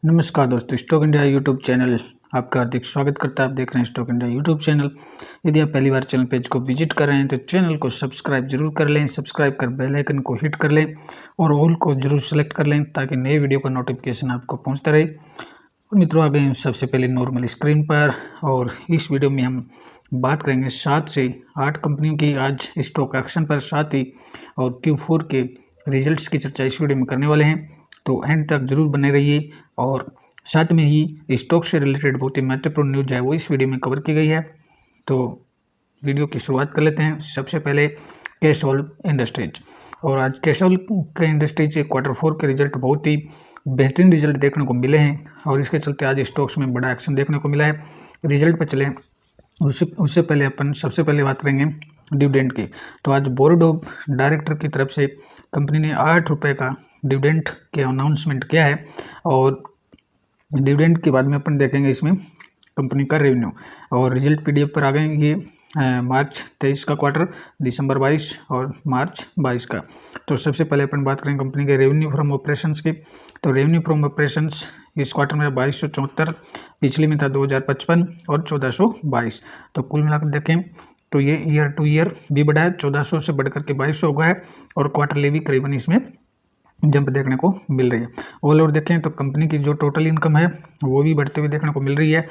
नमस्कार दोस्तों, stock India YouTube channel आपका हार्दिक स्वागत करता है। आप देख रहे हैं स्टॉक इंडिया यूट्यूब चैनल। यदि आप पहली बार चैनल पेज को विजिट कर रहे हैं तो चैनल को सब्सक्राइब जरूर कर लें। सब्सक्राइब कर बेल आइकन को हिट कर लें और ऑल को जरूर सेलेक्ट कर लें ताकि नए वीडियो का नोटिफिकेशन आपको पहुंचता रहे। और मित्रों, आ गए सबसे पहले नॉर्मल स्क्रीन पर, और इस वीडियो में हम बात करेंगे 7 से 8 कंपनियों की आज स्टॉक एक्शन पर, साथ ही और Q4 के रिजल्ट्स की चर्चा इस वीडियो में करने वाले हैं। तो एंड तक जरूर बने रहिए। और साथ में ही स्टॉक से रिलेटेड बहुत ही महत्वपूर्ण न्यूज है वो इस वीडियो में कवर की गई है। तो वीडियो की शुरुआत कर लेते हैं। सबसे पहले कैस्ट्रॉल इंडस्ट्रीज, और आज कैस्ट्रॉल के इंडस्ट्रीज के Q4 के रिजल्ट बहुत ही बेहतरीन रिजल्ट देखने को मिले हैं, और इसके चलते आज स्टॉक्स में बड़ा एक्शन देखने को मिला है। रिजल्ट पर चले उससे पहले अपन सबसे पहले बात करेंगे डिविडेंड की। तो आज बोर्ड ऑफ डायरेक्टर की तरफ से कंपनी ने 8 रुपये का डिविडेंड के अनाउंसमेंट किया है, और डिविडेंड के बाद में अपन देखेंगे इसमें कंपनी का रेवेन्यू। और रिजल्ट पीडीएफ पर आ गए ये मार्च 23 का क्वार्टर, दिसंबर 22 और मार्च 22 का। तो सबसे पहले अपन बात करें कंपनी के रेवेन्यू फ्रॉम ऑपरेशंस की। तो रेवेन्यू फ्रॉम ऑपरेशंस इस क्वार्टर में 2274, पिछले में था 2055 और 1422। तो कुल मिलाकर देखें तो ये ईयर टू ईयर भी बढ़ा है, 1400 से बढ़कर के 2200 हो गया है, और क्वार्टरली भी करीबन इसमें जंप देखने को मिल रही है। ऑल ओवर देखें तो कंपनी की जो टोटल इनकम है वो भी बढ़ते हुए देखने को मिल रही है।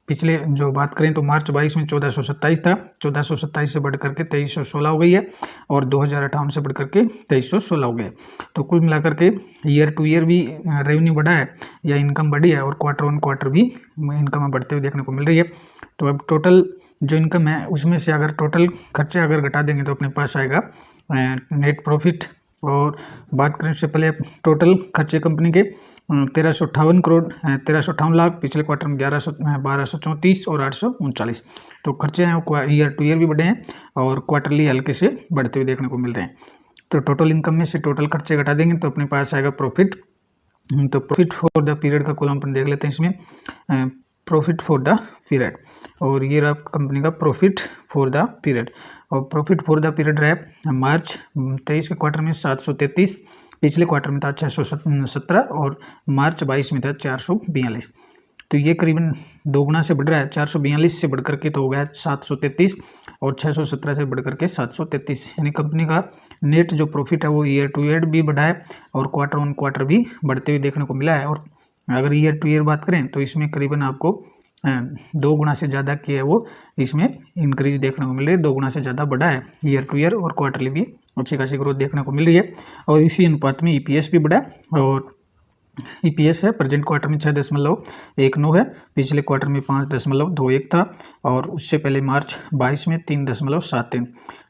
पिछले जो बात करें तो मार्च 22 में 1427 था, 1427 से बढ़ करके 2316 हो गई है, और 2058 से बढ़ करके 2316 हो गई है। तो कुल मिलाकर के ईयर टू ईयर भी रेवेन्यू बढ़ा है या इनकम बढ़ी है, और क्वार्टर ऑन क्वार्टर भी इनकम बढ़ते हुए देखने को मिल रही है। तो अब टोटल जो इनकम है उसमें से अगर टोटल खर्चे अगर घटा देंगे तो अपने पास आएगा नेट प्रॉफिट। और बात करें उससे पहले टोटल खर्चे कंपनी के 1358 करोड़ 1358 लाख, पिछले क्वार्टर में 1234 और 839। तो खर्चे हैं वो ईयर टू ईयर भी बढ़े हैं और क्वार्टरली हल्के से बढ़ते हुए देखने को मिल रहे हैं। तो टोटल इनकम में से टोटल खर्चे घटा देंगे तो अपने पास आएगा प्रॉफिट। तो प्रॉफिट फॉर द पीरियड का कॉलम अपन देख लेते हैं इसमें, प्रॉफिट फॉर द पीरियड, और ये रहा कंपनी का प्रॉफिट फॉर द पीरियड। और प्रॉफिट फॉर द पीरियड रहा मार्च 23 के क्वार्टर में 733, पिछले क्वार्टर में था 617 और मार्च 22 में था 442। तो ये करीबन दोगुना से बढ़ रहा है, 442 से बढ़ करके तो हो गया 733, और 617 से बढ़ करके 733। यानी कंपनी का नेट जो प्रॉफिट है वो ईयर टू ईयर भी बढ़ा है और क्वार्टर ऑन क्वार्टर भी बढ़ते हुए देखने को मिला है। और अगर ईयर टू ईयर बात करें तो इसमें करीबन आपको 2 गुना से ज़्यादा की है वो इसमें इंक्रीज देखने को मिल रही है, 2 गुना से ज़्यादा बढ़ा है ईयर टू ईयर, और क्वार्टरली भी अच्छी खासी ग्रोथ देखने को मिल रही है। और इसी अनुपात में ईपीएस भी बढ़ा है, और ईपीएस है प्रेजेंट क्वार्टर में 6.19 है, पिछले क्वार्टर में 5.21 था, और उससे पहले मार्च 22 में 3.73।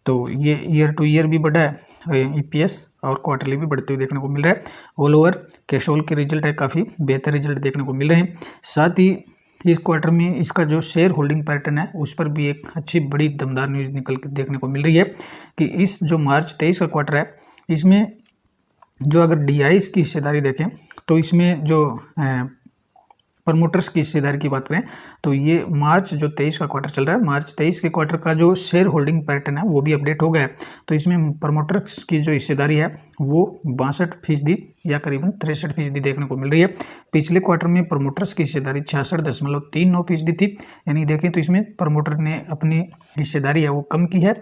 तो ये ईयर टू ईयर भी बढ़ा है ईपीएस, और क्वार्टरली भी बढ़ते हुए देखने को मिल रहा है। ऑल ओवर कैस्ट्रॉल के रिजल्ट है काफ़ी बेहतर रिजल्ट देखने को मिल रहे हैं। साथ ही इस क्वार्टर में इसका जो शेयर होल्डिंग पैटर्न है उस पर भी एक अच्छी बड़ी दमदार न्यूज़ निकल के देखने को मिल रही है कि इस जो मार्च 23 का क्वार्टर है इसमें जो अगर डीआईएस की हिस्सेदारी देखें तो इसमें जो प्रमोटर्स की हिस्सेदारी की बात करें तो ये मार्च जो 23 का क्वार्टर चल रहा है, मार्च 23 के क्वार्टर का जो शेयर होल्डिंग पैटर्न है वो भी अपडेट हो गया है। तो इसमें प्रमोटर्स की जो हिस्सेदारी है वो 62% या करीबन 63% देखने को मिल रही है। पिछले क्वार्टर में प्रमोटर्स की हिस्सेदारी 66.39% थी, यानी देखें तो इसमें प्रमोटर ने अपनी हिस्सेदारी है वो कम की है।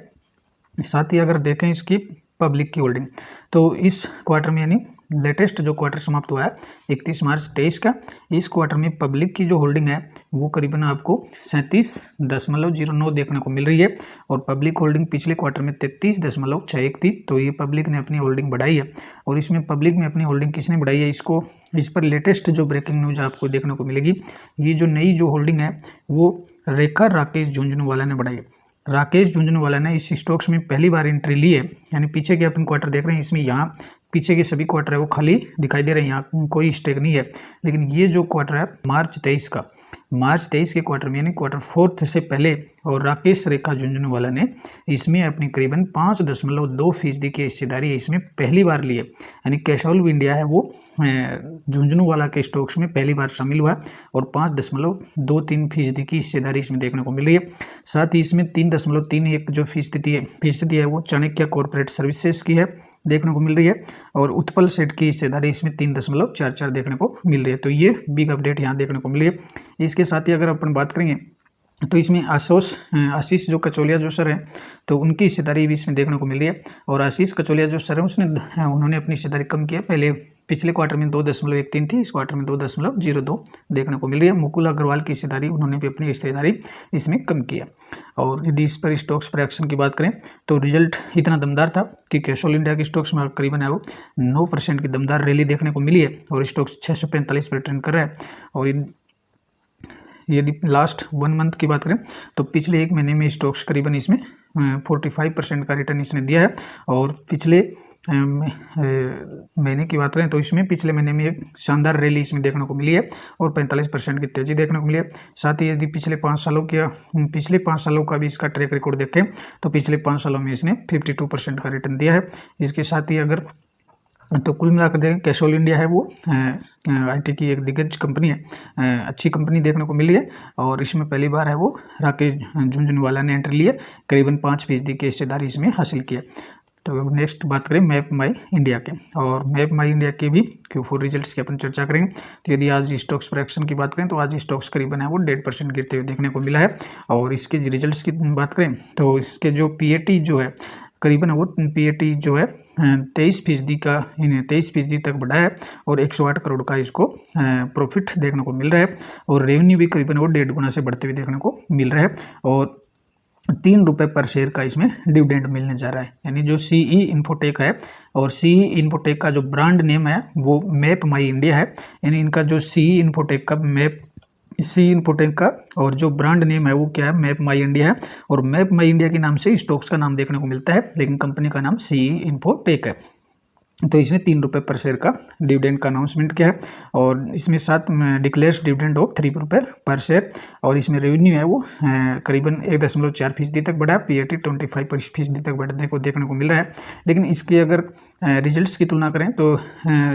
साथ ही अगर देखें इसकी पब्लिक की होल्डिंग तो इस क्वार्टर में यानी लेटेस्ट जो क्वार्टर समाप्त हुआ है 31 मार्च 23 का, इस क्वार्टर में पब्लिक की जो होल्डिंग है वो करीबन आपको 37.09 देखने को मिल रही है, और पब्लिक होल्डिंग पिछले क्वार्टर में 33.61 थी। तो ये पब्लिक ने अपनी होल्डिंग बढ़ाई है, और इसमें पब्लिक में अपनी होल्डिंग किसने बढ़ाई है इस पर लेटेस्ट जो ब्रेकिंग न्यूज आपको देखने को मिलेगी। ये जो नई जो होल्डिंग है वो रेखा राकेश झुंझुनवाला ने बढ़ाई है। राकेश झुंझुनवाला ने इस स्टॉक्स में पहली बार एंट्री ली है, यानी पीछे के अपन क्वार्टर देख रहे हैं इसमें यहाँ पीछे के सभी क्वार्टर है वो खाली दिखाई दे रहे हैं, यहाँ कोई स्टेक नहीं है। लेकिन ये जो क्वार्टर है मार्च 23 का, मार्च 23 के क्वार्टर में यानी क्वार्टर फोर्थ से पहले और राकेश रेखा झुंझुनवाला ने इसमें अपनी करीबन 5.2% की हिस्सेदारी इसमें पहली बार ली है। यानी कैश ऑल इंडिया है वो झुंझुनवाला के स्टॉक्स में पहली बार शामिल हुआ और 5.23% की हिस्सेदारी इसमें देखने को मिल रही है। साथ ही इसमें 3.31 जो फीसदी है वो चाणक्य कॉर्पोरेट सर्विसेज की है देखने को मिल रही है और उत्पल सेठ की हिस्सेदारी इसमें 3.44 देखने को मिल रही है। तो ये बिग अपडेट यहाँ देखने को मिल रही है। इसके साथ ही अगर अपन बात करेंगे तो इसमें आशीष जो कचौलिया जो सर हैं तो उनकी हिस्सेदारी भी इसमें देखने को मिल रही है और आशीष कचौलिया जो सर हैं उन्होंने अपनी हिस्सेदारी कम किया। पहले पिछले क्वार्टर में 2.13 थी, इस क्वार्टर में 2.02 देखने को मिल रही है। मुकुल अग्रवाल की हिस्सेदारी उन्होंने भी अपनी हिस्सेदारी इसमें कम किया। और यदि इस पर स्टॉक्स पर एक्शन की बात करें तो रिजल्ट इतना दमदार था कि कैश ऑल इंडिया के स्टॉक्स में करीबन है वो 9% की दमदार रैली देखने को मिली है और स्टॉक्स 645 पर ट्रेंड कर रहा है। और यदि लास्ट 1 मंथ की बात करें तो पिछले 1 महीने में स्टॉक्स करीबन इसमें 45% का रिटर्न इसने दिया है। और पिछले महीने की बात करें तो इसमें पिछले महीने में एक शानदार रैली इसमें देखने को मिली है और 45% की तेज़ी देखने को मिली है। साथ ही यदि पिछले 5 सालों का भी इसका ट्रैक रिकॉर्ड देखें तो पिछले 5 सालों में इसने 52% का रिटर्न दिया है। इसके साथ ही अगर तो कुल मिलाकर देखें कैश ऑल इंडिया है वो आईटी की एक दिग्गज कंपनी है, अच्छी कंपनी देखने को मिली है और इसमें पहली बार है वो राकेश झुंझुनवाला ने एंट्री ली है, करीबन 5% की हिस्सेदारी इसमें हासिल की है। तो नेक्स्ट बात करें मैप माई इंडिया के और मैप माई इंडिया के भी Q4 रिजल्ट्स की अपन चर्चा करेंगे। तो यदि आज स्टॉक्स पर एक्शन की बात करें तो आज स्टॉक्स करीबन है वो 1.5% गिरते हुए देखने को मिला है। और इसके रिजल्ट्स की बात करें तो इसके जो PAT जो है करीबन वो PAT जो है 23% तक बढ़ा है और 108 करोड़ का इसको प्रॉफिट देखने को मिल रहा है और रेवेन्यू भी करीबन वो 1.5 गुना से बढ़ते हुए देखने को मिल रहा है और 3 रुपये पर शेयर का इसमें डिविडेंड मिलने जा रहा है। यानी जो CE इन्फोटेक है और CE इन्फोटेक का जो ब्रांड नेम है वो मैप माई इंडिया है। यानी इनका जो CE इन्फोटेक का और जो ब्रांड नेम है वो क्या है, मैप माई इंडिया है और मैप माई इंडिया के नाम से स्टॉक्स का नाम देखने को मिलता है लेकिन कंपनी का नाम CE इन्फोटेक है। तो इसने 3 रुपये पर शेयर का डिविडेंड का अनाउंसमेंट किया है और इसमें साथ डिक्लेयर्स डिविडेंड ऑफ 3 रुपये पर शेयर और इसमें रेवेन्यू है वो करीबन 1.4% तक बढ़ा है। PAT 25% तक बढ़ने को देखने को मिल रहा है। लेकिन इसके अगर रिजल्ट्स की तुलना करें तो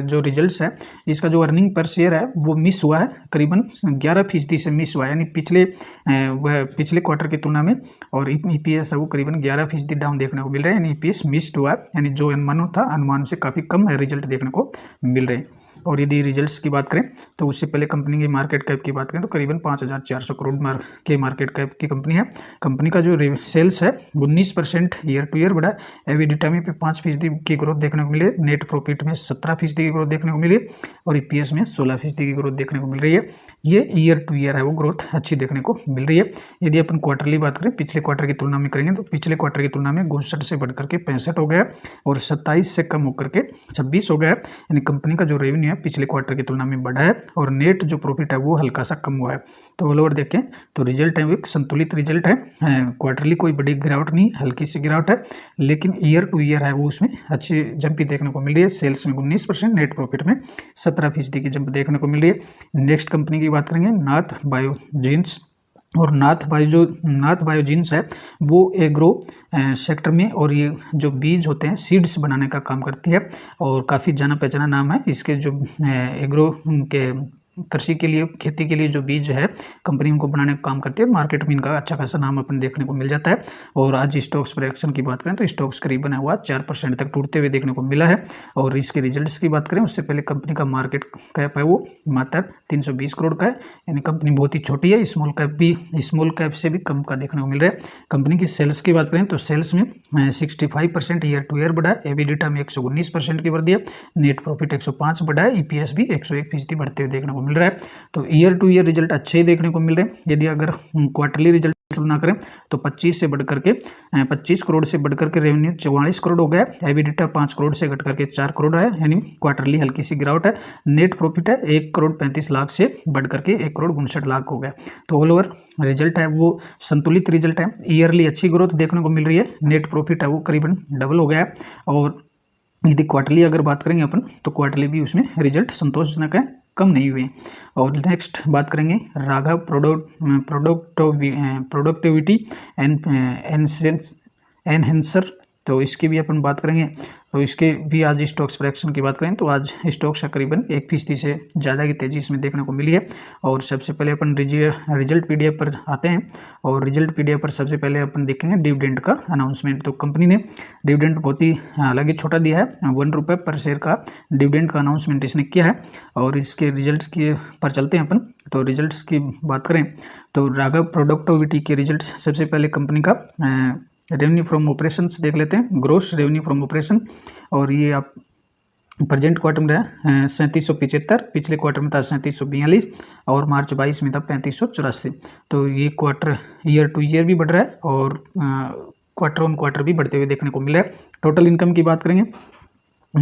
जो रिजल्ट्स है इसका जो अर्निंग पर शेयर है वो मिस हुआ है, करीबन 11% से मिस हुआ है। यानी पिछले क्वार्टर की तुलना में और EPS है वो करीबन 11% डाउन देखने को मिल रहा है। यानी EPS मिस्ड हुआ है, यानी जो अनुमान था अनुमान से काफ़ी कम रिजल्ट देखने को मिल रहे हैं। और यदि रिजल्ट्स की बात करें तो उससे पहले कंपनी की मार्केट कैप की बात करें तो करीबन 5,400 करोड़ के मार्केट कैप की कंपनी है। कंपनी का जो सेल्स है 19% ईयर टू ईयर बढ़ा है। EBITDA में 5% की ग्रोथ देखने को मिली है, नेट प्रॉफिट में 17% की ग्रोथ देखने को मिली और EPS में 16% की ग्रोथ देखने को मिल रही है। ये ईयर टू ईयर है वो ग्रोथ अच्छी देखने को मिल रही है। यदि अपन क्वार्टरली बात करें पिछले क्वार्टर की तुलना में करेंगे तो पिछले क्वार्टर की तुलना में 62 से बढ़कर के 65 हो गया और 27 से कम होकर के 26 हो गया। यानी कंपनी का जो रेवेन्यू है पिछले क्वार्टर की तुलना में बढ़ा है और नेट जो प्रॉफिट है वो हल्का सा कम हुआ है। तो ऑल ओवर देखें तो रिजल्ट है वो एक संतुलित रिजल्ट है, क्वार्टरली कोई बड़ी गिरावट नहीं, हल्की सी गिरावट है लेकिन ईयर टू ईयर है वो उसमें अच्छी जंप देखने को मिल रही है। सेल्स में 19%, नेट प्रॉफिट में 17% की जंप देखने को मिल रही है। नेक्स्ट कंपनी की बात करेंगे नाथ बायोजीन्स और नाथ बायोजीन्स है वो एग्रो सेक्टर में और ये जो बीज होते हैं सीड्स बनाने का काम करती है और काफ़ी जाना पहचाना नाम है। इसके जो एग्रो के कृषि के लिए खेती के लिए जो बीज है कंपनी उनको बनाने का काम करती है। मार्केट में इनका अच्छा खासा नाम अपन देखने को मिल जाता है। और आज स्टॉक्स पर एक्शन की बात करें तो स्टॉक्स करीबन हुआ 4% तक टूटते हुए देखने को मिला है। और इसके रिजल्ट्स की बात करें उससे पहले कंपनी का मार्केट कैप है वो मात्र 320 करोड़ का है, यानी कंपनी बहुत ही छोटी है। स्मॉल कैप से भी कम का देखने को मिल रहा है। कंपनी की सेल्स की बात करें तो सेल्स में 65% ईयर टू ईयर बढ़ा है, EBITDA में 119% की वृद्धि है, नेट प्रॉफिट 105 बढ़ा है, EPS भी 101% बढ़ते हुए देखने को मिल रहा है। तो ईयर टू ईयर रिजल्ट अच्छे ही देखने को मिल रहे हैं। यदि अगर क्वार्टरली रिजल्ट तुलना करें तो 25 करोड़ से बढ़कर के रेवेन्यू 44 करोड़ हो गया, EBITDA 5 करोड़ से घट करके 4 करोड़ है, यानी क्वार्टरली हल्की सी गिरावट है। नेट प्रॉफिट है 1 करोड़ 35 लाख से बढ़ करके 1 करोड़ 59 लाख हो गया। तो ऑल ओवर रिजल्ट है वो संतुलित रिजल्ट है, ईयरली अच्छी ग्रोथ देखने को मिल रही है। नेट प्रॉफिट है वो करीबन डबल हो गया है। और यदि क्वार्टरली अगर बात करेंगे अपन तो क्वार्टरली भी उसमें रिजल्ट संतोषजनक है। कम नहीं हुए। और नेक्स्ट बात करेंगे राघव प्रोडक्टिविटी एनहेंसर, तो इसकी भी अपन बात करेंगे। तो इसके भी आज स्टॉक्स पर एक्शन की बात करें तो आज स्टॉक्स तकरीबन 1% से ज़्यादा की तेज़ी इसमें देखने को मिली है। और सबसे पहले अपन रिजल्ट पीडीएफ पर आते हैं और रिजल्ट पीडीएफ पर सबसे पहले अपन देखेंगे डिविडेंड का अनाउंसमेंट। तो कंपनी ने डिविडेंड बहुत ही हालांकि छोटा दिया है, 1 रुपये पर शेयर का डिविडेंड का अनाउंसमेंट इसने किया है। और इसके रिजल्ट्स के पर चलते हैं अपन। तो रिजल्ट्स की बात करें तो राघव प्रोडक्टिविटी के रिजल्ट्स सबसे पहले कंपनी का रेवेन्यू फ्रॉम ऑपरेशंस देख लेते हैं, ग्रोस रेवेन्यू फ्रॉम ऑपरेशन। और ये आप प्रेजेंट क्वार्टर में रहा 3775, पिछले क्वार्टर में था 3742 और मार्च 22 में था 3584। तो ये क्वार्टर ईयर टू ईयर भी बढ़ रहा है और क्वार्टर ऑन क्वार्टर भी बढ़ते हुए देखने को मिला है। टोटल इनकम की बात करेंगे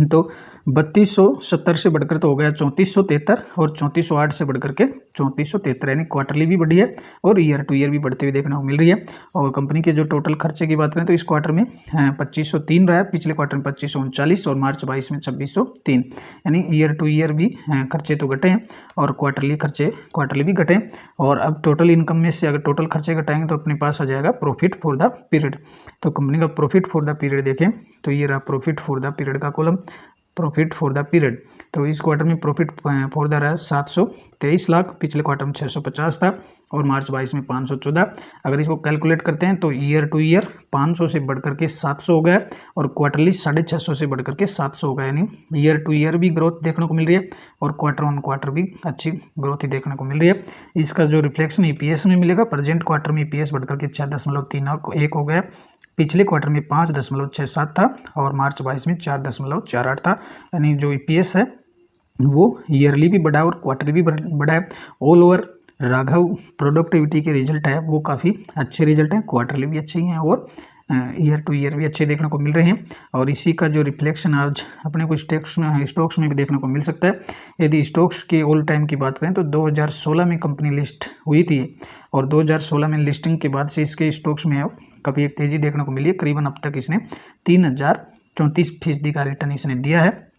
तो 3270 से बढ़कर तो हो गया 3473 और 3408 से बढ़कर के 3473, यानी क्वार्टरली भी बढ़ी है और ईयर टू ईयर भी बढ़ते हुए देखने को मिल रही है। और कंपनी के जो टोटल खर्चे की बात करें तो इस क्वार्टर में 2503 रहा है, पिछले क्वार्टर में 2539 और मार्च 22 में 2603, यानी ईयर टू ईयर भी खर्चे तो घटे हैं और क्वार्टरली खर्चे क्वार्टरली भी घटे। और अब टोटल इनकम में से अगर टोटल खर्चे घटाएंगे तो अपने पास आ जाएगा प्रॉफिट फॉर द पीरियड। तो कंपनी का प्रॉफिट फॉर द पीरियड देखें तो ये रहा प्रॉफिट फॉर द पीरियड का column, profit for the period. तो इस क्वार्टर में प्रॉफिट फॉर द रहा 723 लाख, पिछले क्वार्टर में 650 था और मार्च 22 में 514। अगर इसको कैलकुलेट करते हैं तो ईयर टू ईयर 500 से बढ़कर के 700 हो गया और क्वार्टरली 650 से बढ़कर के 700 हो गया, यानी ईयर टू ईयर भी ग्रोथ देखने को मिल रही है और क्वार्टर ऑन क्वार्टर भी अच्छी ग्रोथ ही देखने को मिल रही है। इसका जो रिफ्लेक्शन ईपीएस में मिलेगा, प्रेजेंट क्वार्टर में ईपीएस बढ़कर के 6.31 हो गया, पिछले क्वार्टर में 5.67 था और मार्च 22 में 4.48 था, यानी जो ईपीएस है वो ईयरली भी बढ़ा है और क्वार्टरली भी बढ़ा है। ऑल ओवर राघव प्रोडक्टिविटी के रिजल्ट है वो काफ़ी अच्छे रिजल्ट हैं, क्वार्टरली भी अच्छे ही हैं और ईयर टू ईयर भी अच्छे देखने को मिल रहे हैं। और इसी का जो रिफ्लेक्शन आज अपने को स्टॉक्स में भी देखने को मिल सकता है। यदि स्टॉक्स के ऑल टाइम की बात करें तो 2016 में कंपनी लिस्ट हुई थी और 2016 में लिस्टिंग के बाद से इसके स्टॉक्स में काफ़ी एक तेज़ी देखने को मिली है। करीबन अब तक इसने 3034% का रिटर्न इसने दिया है।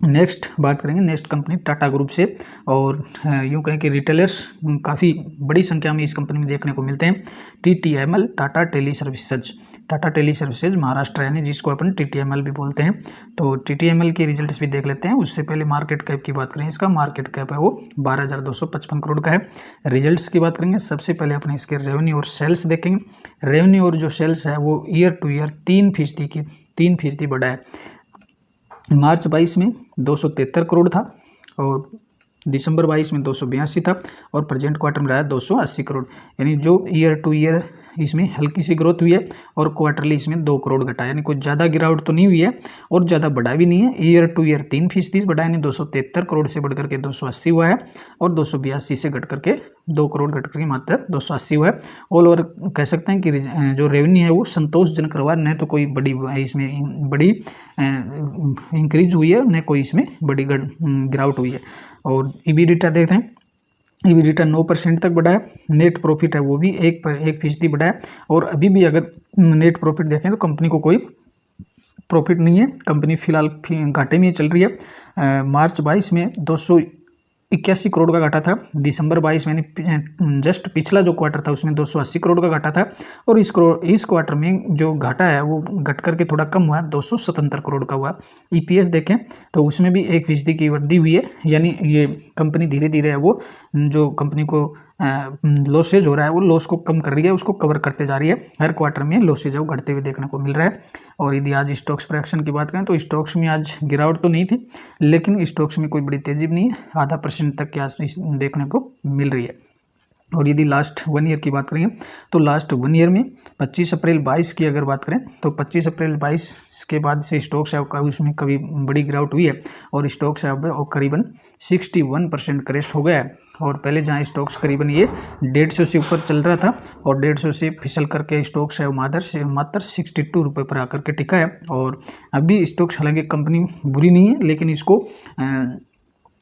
नेक्स्ट बात करेंगे नेक्स्ट कंपनी टाटा ग्रुप से, और यूँ कहें कि रिटेलर्स काफ़ी बड़ी संख्या में इस कंपनी में देखने को मिलते हैं। TTML Tata tele services, Tata tele services Maharashtra, यानी जिसको अपन TTML भी बोलते हैं। तो TTML के रिजल्ट्स भी देख लेते हैं। उससे पहले मार्केट कैप की बात करें, इसका मार्केट कैप है वो 12,255 करोड़ का है। रिजल्ट्स की बात करेंगे, सबसे पहले अपने इसके रेवेन्यू और सेल्स देखेंगे। रेवेन्यू और जो सेल्स है वो ईयर टू ईयर 3% बढ़ा है। मार्च 22 में 273 करोड़ था और दिसंबर 22 में 282 था और प्रेजेंट क्वार्टर में रहा 280 करोड़, यानी जो ईयर टू ईयर इसमें हल्की सी ग्रोथ हुई है और क्वार्टरली इसमें 2 करोड़ घटा, यानी कोई ज़्यादा गिरावट तो नहीं हुई है और ज़्यादा बढ़ा भी नहीं है। ईयर टू ईयर 3% बढ़ा, यानी 273 करोड़ से बढ़ करके 280 हुआ है और 282 से घट करके 2 करोड़ घट करके मात्र 280 हुआ है। ऑल ओवर कह सकते हैं कि जो रेवेन्यू है वो संतोषजनक रहा, न तो कोई इसमें बड़ी इंक्रीज हुई है, न कोई इसमें बड़ी गिरावट हुई है। और EBITDA देखते हैं, EBITDA 9% तक बढ़ा है। नेट प्रॉफिट है वो भी 1% बढ़ा है। और अभी भी अगर नेट प्रॉफिट देखें तो कंपनी को कोई प्रॉफिट नहीं है, कंपनी फिलहाल घाटे में चल रही है। मार्च 22 में 281 करोड़ का घाटा था, दिसंबर 22 में जस्ट पिछला जो क्वार्टर था उसमें 280 करोड़ का घाटा था और इस क्वार्टर में जो घाटा है वो घट करके थोड़ा कम हुआ, 277 करोड़ का हुआ। EPS देखें तो उसमें भी 1% की वृद्धि हुई है, यानी ये कंपनी धीरे धीरे है वो जो कंपनी को लॉसेज हो रहा है वो लॉस को कम कर रही है, उसको कवर करते जा रही है। हर क्वार्टर में लॉसेज है वो घटते हुए देखने को मिल रहा है। और यदि आज स्टॉक्स पर एक्शन की बात करें तो स्टॉक्स में आज गिरावट तो नहीं थी, लेकिन स्टॉक्स में कोई बड़ी तेजी भी नहीं है, 0.5% तक के आसपास देखने को मिल रही है। और यदि लास्ट 1 ईयर की बात करेंगे तो लास्ट 1 ईयर में 25 अप्रैल 22 की अगर बात करें तो 25 अप्रैल 22 के बाद से स्टॉक्स है उसमें कभी बड़ी गिरावट हुई है और स्टॉक्स है और करीबन 61% क्रैश हो गया है। और पहले जहां स्टॉक्स करीबन ये 150 से ऊपर चल रहा था और 150 से फिसल करके स्टॉक्स है मात्र 62 रुपये पर आकर के टिका है। और अभी स्टॉक्स हालांकि कंपनी बुरी नहीं है, लेकिन इसको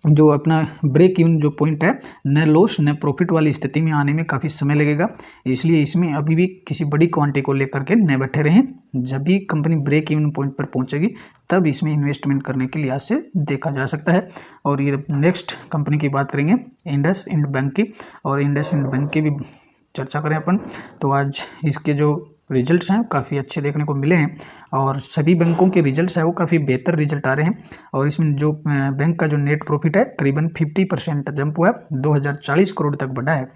जो अपना ब्रेक इवन जो पॉइंट है, न लॉस न प्रॉफिट वाली स्थिति में आने में काफ़ी समय लगेगा। इसलिए इसमें अभी भी किसी बड़ी क्वांटिटी को लेकर के न बैठे रहें। जब भी कंपनी ब्रेक इवन पॉइंट पर पहुंचेगी तब इसमें इन्वेस्टमेंट करने के लिहाज से देखा जा सकता है। और ये नेक्स्ट कंपनी की बात करेंगे इंडसइंड बैंक की, और इंडसइंड बैंक की भी चर्चा करें अपन तो आज इसके जो रिजल्ट्स हैं काफ़ी अच्छे देखने को मिले हैं, और सभी बैंकों के रिजल्ट्स हैं वो काफ़ी बेहतर रिजल्ट आ रहे हैं। और इसमें जो बैंक का जो नेट प्रॉफिट है करीबन 50% जंप हुआ है, 2040 करोड़ तक बढ़ा है।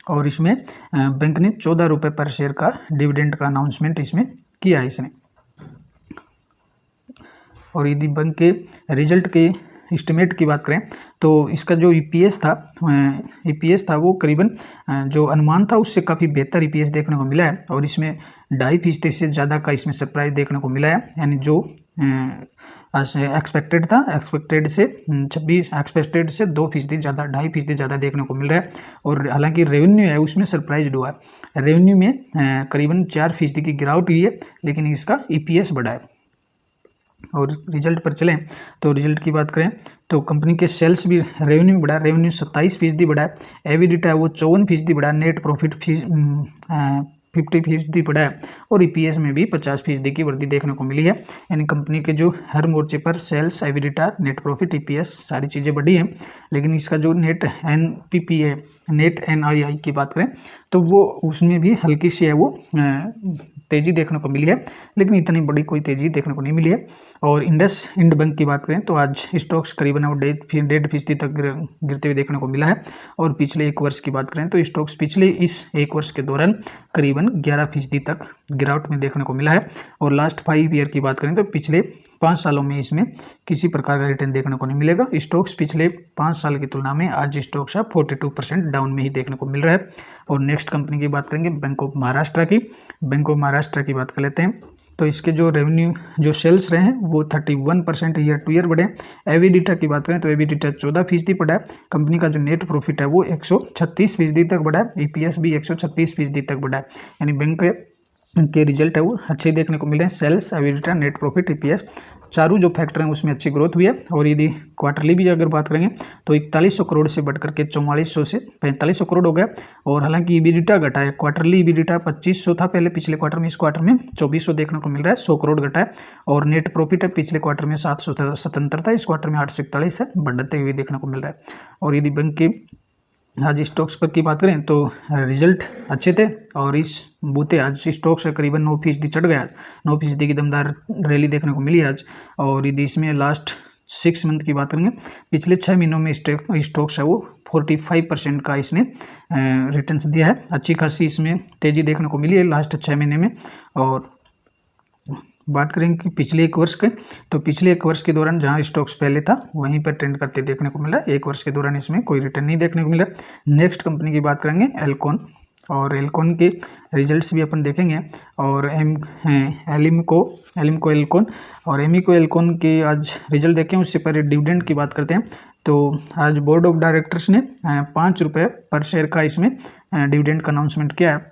और इसमें बैंक ने 14 रुपये पर शेयर का डिविडेंड का अनाउंसमेंट इसमें किया है इसने। और यदि बैंक के रिजल्ट के एस्टिमेट की बात करें तो इसका जो ईपीएस था वो करीबन जो अनुमान था उससे काफ़ी बेहतर ईपीएस देखने को मिला है। और इसमें 2.5% से ज़्यादा का इसमें सरप्राइज देखने को मिला है, यानी जो एक्सपेक्टेड था एक्सपेक्टेड से 2% ज़्यादा 2.5% ज़्यादा देखने को मिल रहा है। और हालांकि रेवेन्यू है उसमें सरप्राइज हुआ है, रेवेन्यू में करीबन 4% की गिरावट हुई है, लेकिन इसका ईपीएस बढ़ा है। और रिजल्ट पर चलें तो रिजल्ट की बात करें तो कंपनी के सेल्स भी रेवेन्यू बढ़ा, रेवेन्यू 27% बढ़ा है, एबिडिटा है वो 54% बढ़ा, नेट प्रॉफिट 50% बढ़ा है, और ईपीएस में भी 50% की वृद्धि देखने को मिली है। यानी कंपनी के जो हर मोर्चे पर सेल्स, एबिडिटा, नेट प्रॉफिट, ईपीएस सारी चीज़ें बढ़ी हैं। लेकिन इसका जो नेट एनपीपी है, नेट एनआईआई की बात करें तो वो उसमें भी हल्की सी है वो तेज़ी देखने को मिली है, लेकिन इतनी बड़ी कोई तेज़ी देखने को नहीं मिली है। और इंडसइंड बैंक की बात करें तो आज स्टॉक्स करीबन 1.5% तक गिरते हुए देखने को मिला है। और पिछले 1 वर्ष की बात करें तो स्टॉक्स पिछले इस 1 वर्ष के दौरान करीबन 11% तक गिरावट में देखने को मिला है। और लास्ट 5 ईयर की बात करें तो पिछले 5 सालों में इसमें किसी प्रकार का रिटर्न देखने को नहीं मिलेगा। स्टॉक्स पिछले 5 साल की तुलना में आज स्टॉक्स 42% डाउन में ही देखने को मिल रहा है। और नेक्स्ट कंपनी की बात करेंगे बैंक ऑफ महाराष्ट्र की। बैंक ऑफ महाराष्ट्र की बात कर लेते हैं तो इसके जो रेवेन्यू जो सेल्स रहे हैं वो 31% ईयर टू ईयर बढ़े। एबिडिटा की बात करें तो एबिडिटा 14% बढ़ा है। कंपनी का जो नेट प्रॉफिट है वो 136% तक बढ़ा है, ईपीएस भी 136% तक बढ़ा है। यानी बैंक के रिजल्ट है वो अच्छे देखने को मिल रहे हैं। सेल्स, एबिडिटा, नेट प्रॉफिट, ईपीएस चारों जो फैक्टर हैं उसमें अच्छी ग्रोथ भी है। और यदि क्वार्टरली भी अगर बात करेंगे तो 4100 करोड़ से बढ़कर के 4400 से 4500 करोड़ हो गया। और हालांकि ईबिडिटा घटा है, क्वार्टरली ईबिडिटा 2500 था पहले पिछले क्वार्टर में, इस क्वार्टर में 2400 देखने को मिल रहा है, 100 करोड़ घटा है। और नेट प्रॉफिट है पिछले क्वार्टर में 777 था, इस क्वार्टर में 841 है, बढ़ते हुए देखने को मिल रहा है। और यदि बैंक के आज स्टॉक्स पर की बात करें तो रिजल्ट अच्छे थे, और इस बूते आज स्टॉक्स करीबन 9% चढ़ गया, 9% की दमदार रैली देखने को मिली आज। और यदि इसमें लास्ट 6 मंथ की बात करेंगे, पिछले 6 महीनों में स्टॉक्स है वो 45% का इसने रिटर्न्स दिया है। अच्छी खासी इसमें तेज़ी देखने को मिली है लास्ट 6 महीने में। और बात करें कि पिछले 1 वर्ष के तो पिछले 1 वर्ष के दौरान जहां स्टॉक्स पहले था वहीं पर ट्रेंड करते देखने को मिला। 1 वर्ष के दौरान इसमें कोई रिटर्न नहीं देखने को मिला। नेक्स्ट कंपनी की बात करेंगे एल्कॉन, और एल्कॉन के रिजल्ट्स भी अपन देखेंगे। और एलिमको एल्कॉन और एमिको एल्कॉन के आज रिजल्ट देखें उससे पहले डिविडेंड की बात करते हैं। तो आज बोर्ड ऑफ डायरेक्टर्स ने 5 रुपये पर शेयर का इसमें डिविडेंड का अनाउंसमेंट किया है,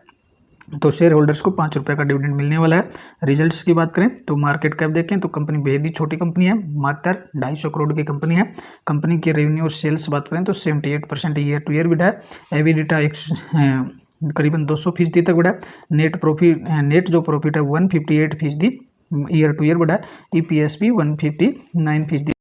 तो शेयर होल्डर्स को 5 रुपये का डिविडेंड मिलने वाला है। रिजल्ट्स की बात करें तो मार्केट कैप देखें तो कंपनी बेहद ही छोटी कंपनी है, मात्र 250 करोड़ की कंपनी है। कंपनी के रेवेन्यू और सेल्स बात करें तो 78% ईयर टू ईयर बढ़ा है। एबिडिटा करीबन 200% तक बढ़ा है। नेट जो प्रॉफिट है 158% ईयर टू ईयर बढ़ा है। ईपीएस भी 159%।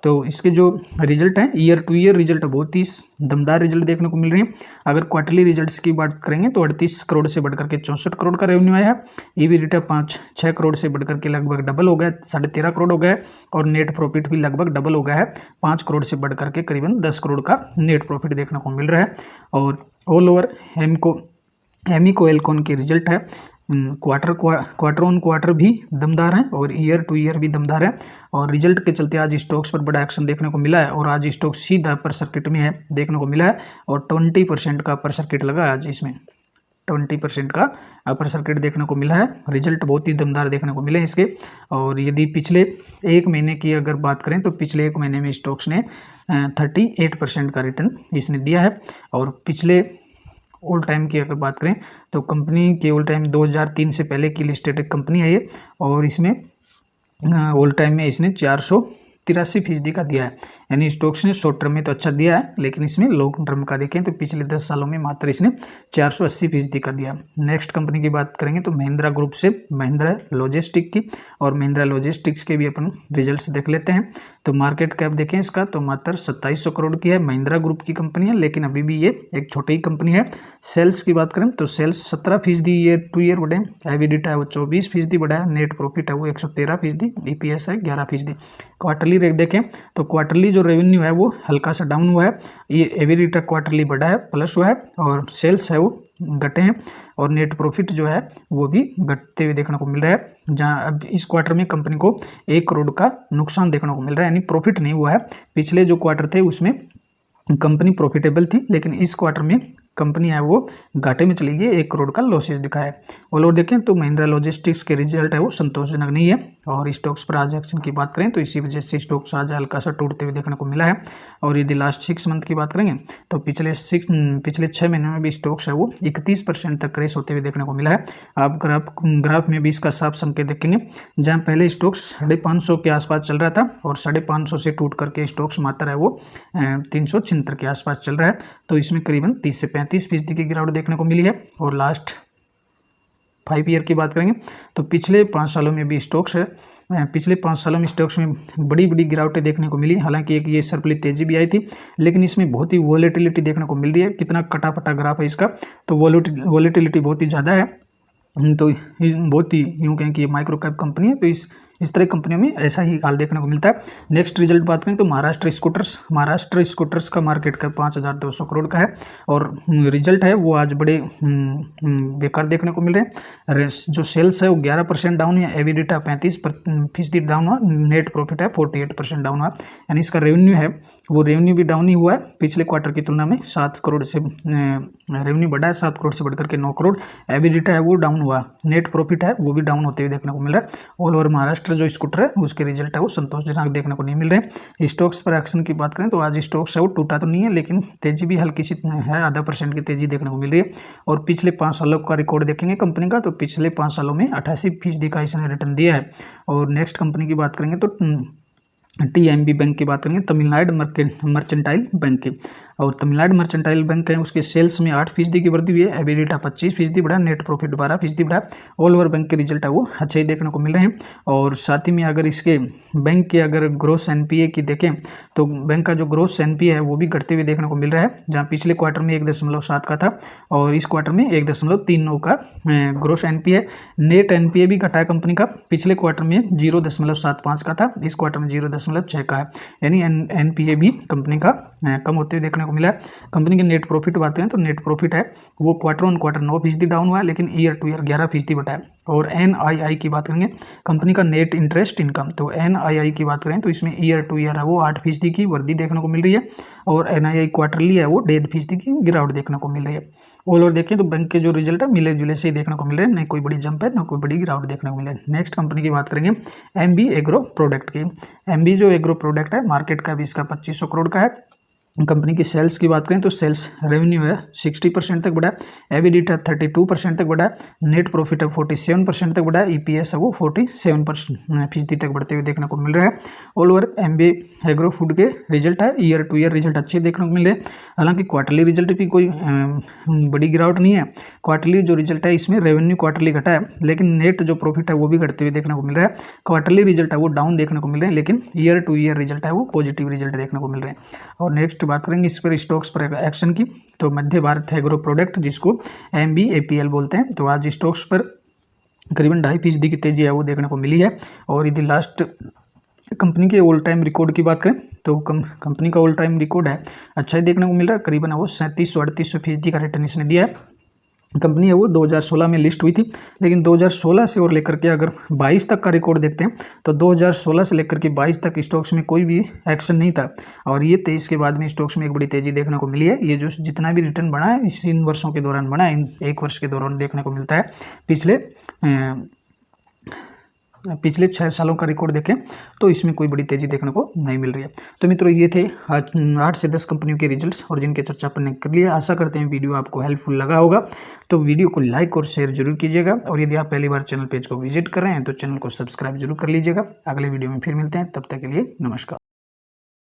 तो इसके जो रिजल्ट हैं ईयर टू ईयर रिजल्ट बहुत ही दमदार रिजल्ट देखने को मिल रहे हैं। अगर क्वार्टरली रिजल्ट्स की बात करेंगे तो 38 करोड़ से बढ़कर के 64 करोड़ का रेवेन्यू आया है। ईबिडिटा 5-6 करोड़ से बढ़कर के लगभग डबल हो गया, 13.5 करोड़ हो गया। और नेट प्रॉफिट भी लगभग डबल हो गया है, 5 करोड़ से बढ़कर के करीबन 10 करोड़ का नेट प्रॉफिट देखने को मिल रहा है। और ऑल ओवर एमिको एल्कॉन के रिजल्ट है क्वार्टर ऑन क्वार्टर भी दमदार है और ईयर टू ईयर भी दमदार है। और रिजल्ट के चलते आज स्टॉक्स पर बड़ा एक्शन देखने को मिला है, और आज स्टॉक सीधा अपर सर्किट में है देखने को मिला है। और 20% का अपर सर्किट लगा है आज, इसमें 20% का अपर सर्किट देखने को मिला है। रिजल्ट बहुत ही दमदार देखने को मिले इसके। और यदि पिछले 1 महीने की अगर बात करें तो पिछले 1 महीने में स्टॉक्स ने 38% का रिटर्न इसने दिया है। और पिछले ऑल टाइम की अगर बात करें तो कंपनी के ऑल टाइम 2003 से पहले की लिस्टेड कंपनी है ये, और इसमें ऑल टाइम में इसने 83% का दिया है। यानी स्टॉक्स ने शॉर्ट टर्म में तो अच्छा दिया है, लेकिन इसमें लॉन्ग टर्म का देखें तो पिछले 10 सालों में मात्र इसने 480% का दिया। नेक्स्ट कंपनी की बात करेंगे तो महिंद्रा ग्रुप से महिंद्रा लॉजिस्टिक की, और महिंद्रा लॉजिस्टिक्स के भी अपन रिजल्ट्स देख लेते हैं। तो मार्केट कैप देखें इसका तो मात्र 2700 करोड़ की है। महिंद्रा ग्रुप की कंपनी है, लेकिन अभी भी ये एक छोटी कंपनी है। सेल्स की बात करें तो सेल्स 17% ईयर टू ईयर बढ़े, एबिडिटा है वो 24% बढ़ा है, नेट प्रॉफिट है वो 113%, ईपीएस है 11%। क्वार्टरली रेट देखें तो क्वार्टरली जो रेवेन्यू है वो हल्का सा डाउन हुआ है, ये एबिडिटा क्वार्टरली बढ़ा है, प्लस हुआ है, और सेल्स है वो घटे हैं, और नेट प्रॉफिट जो है वो भी घटते हुए देखने को मिल रहा है। जहां अब इस क्वार्टर में कंपनी को 1 करोड़ का नुकसान देखने को मिल रहा है, यानी प्रॉफिट नहीं हुआ है। पिछले जो क्वार्टर थे उसमें कंपनी प्रॉफिटेबल थी, लेकिन इस क्वार्टर में कंपनी है वो घाटे में चली गई, 1 करोड़ का लॉसेज दिखा है। ऑल ओवर देखें तो महिंद्रा लॉजिस्टिक्स के रिजल्ट है वो संतोषजनक नहीं है, और स्टॉक्स पर आज एक्शन की बात करें तो इसी वजह से स्टॉक्स आज हल्का सा टूटते हुए देखने को मिला है। और यदि लास्ट 6 मंथ की बात करेंगे तो पिछले 6 महीने में भी स्टॉक्स है वो 31% तक क्रेश होते हुए देखने को मिला है। आप ग्राफ में भी इसका साफ संकेत देखेंगे, जहाँ पहले स्टॉक्स 550 के आसपास चल रहा था, और 550 से टूट करके स्टॉक्स मात्र है वो 376 के आसपास चल रहा है। तो इसमें करीबन 30 से 35% की गिरावट देखने को मिली है। और लास्ट 5 ईयर की बात करेंगे तो पिछले 5 सालों में भी स्टॉक्स है, पिछले 5 सालों में स्टॉक्स में बड़ी बड़ी गिरावटें देखने को मिली। हालांकि एक ये सर्पली तेजी भी आई थी, लेकिन इसमें बहुत ही वॉलेटिलिटी देखने को मिल रही है। कितना कटापटा ग्राफ है इसका, तो वॉलेटिलिटी बहुत ही ज़्यादा है। तो बहुत ही यूँ कहें कि ये माइक्रो कैप कंपनी है, तो इस तरह कंपनियों में ऐसा ही हाल देखने को मिलता है। नेक्स्ट रिजल्ट बात करें तो महाराष्ट्र स्कूटर्स का मार्केट कैप 5200 करोड़ का है, और रिजल्ट है वो आज बड़े बेकार देखने को मिल रहे हैं। जो सेल्स है वो 11% डाउन है, एबिडिटा 35% डाउन हुआ, नेट प्रॉफिट है 48% डाउन हुआ। यानी इसका रेवेन्यू है वो रेवेन्यू भी डाउन ही हुआ है, पिछले क्वार्टर की तुलना में 7 करोड़ से रेवेन्यू बढ़ा है, 7 करोड़ से बढ़कर के 9 करोड़। एबिडिटा है वो डाउन हुआ, नेट प्रॉफिट है वो भी डाउन होते हुए देखने को मिल रहा है। ऑल ओवर महाराष्ट्र जो स्कूटर है उसके रिजल्ट है वो संतोषजनक देखने को नहीं मिल रहे। स्टॉक्स पर एक्शन की बात करें तो आज स्टॉक्स है वो टूटा तो नहीं है, लेकिन तेजी भी हल्की सी है, 0.5% की तेजी देखने को मिल रही है। और पिछले 5 सालों का रिकॉर्ड देखेंगे कंपनी का तो पिछले 5 सालों में 88% का इसने रिटर्न दिया है। और नेक्स्ट कंपनी की बात करेंगे तो टीएमबी बैंक की बात करेंगे, तमिलनाडु मर्चेंटाइल बैंक की, और तमिलनाडु मर्चेंटाइल बैंक है उसके सेल्स में 8% की वृद्धि हुई है, एबिडिटा 25% बढ़ा, नेट प्रॉफिट 12% बढ़ा। ऑल ओवर बैंक के रिजल्ट है वो अच्छे ही देखने को मिल रहे हैं। और साथ ही में अगर इसके बैंक के अगर ग्रोस एनपीए की देखें तो बैंक का जो ग्रोस एनपीए है वो भी घटते हुए देखने को मिल रहा है, जहाँ पिछले क्वार्टर में 1.7 का था और इस क्वार्टर में 1.39 का ग्रोस एनपीए। नेट एनपीए भी घटा है कंपनी का, पिछले क्वार्टर में 0.75 का था, इस क्वार्टर में 0.6 का है, यानी एनपीए भी कंपनी का कम होते हुए देखने को मिला है। कंपनी के नेट प्रॉफिट बात करें तो नेट प्रॉफिट है वो क्वार्टर ऑन क्वार्टर 9% डाउन हुआ है, लेकिन ईयर टू ईयर 11% बढ़ा है। और एनआईआई की बात करेंगे, कंपनी का नेट इंटरेस्ट इनकम, तो एनआईआई की बात करें तो इसमें ईयर टू ईयर है वो 8% की वृद्धि देखने को मिल रही है, और एनआईआई क्वार्टरली है वो 1.5% की गिरावट देखने को मिल रही है। ऑल ओवर देखें तो बैंक के जो रिजल्ट है मिले जुले से देखने को मिल रहे हैं, नहीं कोई बड़ी जंप है ना कोई बड़ी गिरावट देखने को मिल रही है। नेक्स्ट कंपनी की बात करेंगे एमबी एग्रो प्रोडक्ट की। एमबी जो एग्रो प्रोडक्ट है मार्केट का भी इसका 2500 करोड़ का है। कंपनी की सेल्स की बात करें तो सेल्स रेवेन्यू है 60% तक बढ़ा, एबिडिटा 32% तक बढ़ा, नेट प्रॉफिट है 47% तक बढ़ा, ईपीएस है वो 47% तक बढ़ते हुए देखने को मिल रहा है। All over MB agro food के रिजल्ट है ईयर टू ईयर रिजल्ट अच्छे देखने को मिल रहे हैं। हालांकि क्वार्टरली रिजल्ट भी कोई बड़ी गिरावट नहीं है, क्वार्टरली जो रिजल्ट है इसमें रेवेन्यू क्वार्टरली घटा है, लेकिन नेट जो प्रॉफिट है वो भी घटते हुए देखने को मिल रहा है। क्वार्टरली रिजल्ट है वो डाउन देखने को मिल रहे हैं, लेकिन ईयर टू ईयर रिजल्ट है वो पॉजिटिव रिजल्ट देखने को मिल रहे हैं। और नेक्स्ट बात करेंगे इस पर स्टॉक्स पर एक्शन की, तो मध्य भारत एग्रो प्रोडक्ट जिसको MBAPL बोलते हैं, तो आज स्टॉक्स पर करीबन 2.5% की तेजी है वो देखने को मिली है। और यदि लास्ट कंपनी के ऑल टाइम रिकॉर्ड की बात करें तो कंपनी का ऑल टाइम रिकॉर्ड है अच्छा ही देखने को मिल रहा है, करीबन वो 3700-3800% का रिटर्न इसने दिया है। कंपनी है वो 2016 में लिस्ट हुई थी, लेकिन 2016 से और लेकर के अगर 22 तक का रिकॉर्ड देखते हैं तो 2016 से लेकर के 22 तक स्टॉक्स में कोई भी एक्शन नहीं था, और ये 23 के बाद में स्टॉक्स में एक बड़ी तेजी देखने को मिली है। ये जो जितना भी रिटर्न बढ़ा है इन वर्षों के दौरान बढ़ा है, इन 1 वर्ष के दौरान देखने को मिलता है। पिछले पिछले 6 सालों का रिकॉर्ड देखें तो इसमें कोई बड़ी तेज़ी देखने को नहीं मिल रही है। तो मित्रों ये थे 8 से 10 कंपनियों के रिजल्ट्स और जिनके चर्चा अपन ने कर लिया। आशा करते हैं वीडियो आपको हेल्पफुल लगा होगा। तो वीडियो को लाइक और शेयर जरूर कीजिएगा और यदि आप पहली बार चैनल पेज को विजिट कर रहे हैं तो चैनल को सब्सक्राइब जरूर कर लीजिएगा। अगले वीडियो में फिर मिलते हैं, तब तक के लिए नमस्कार।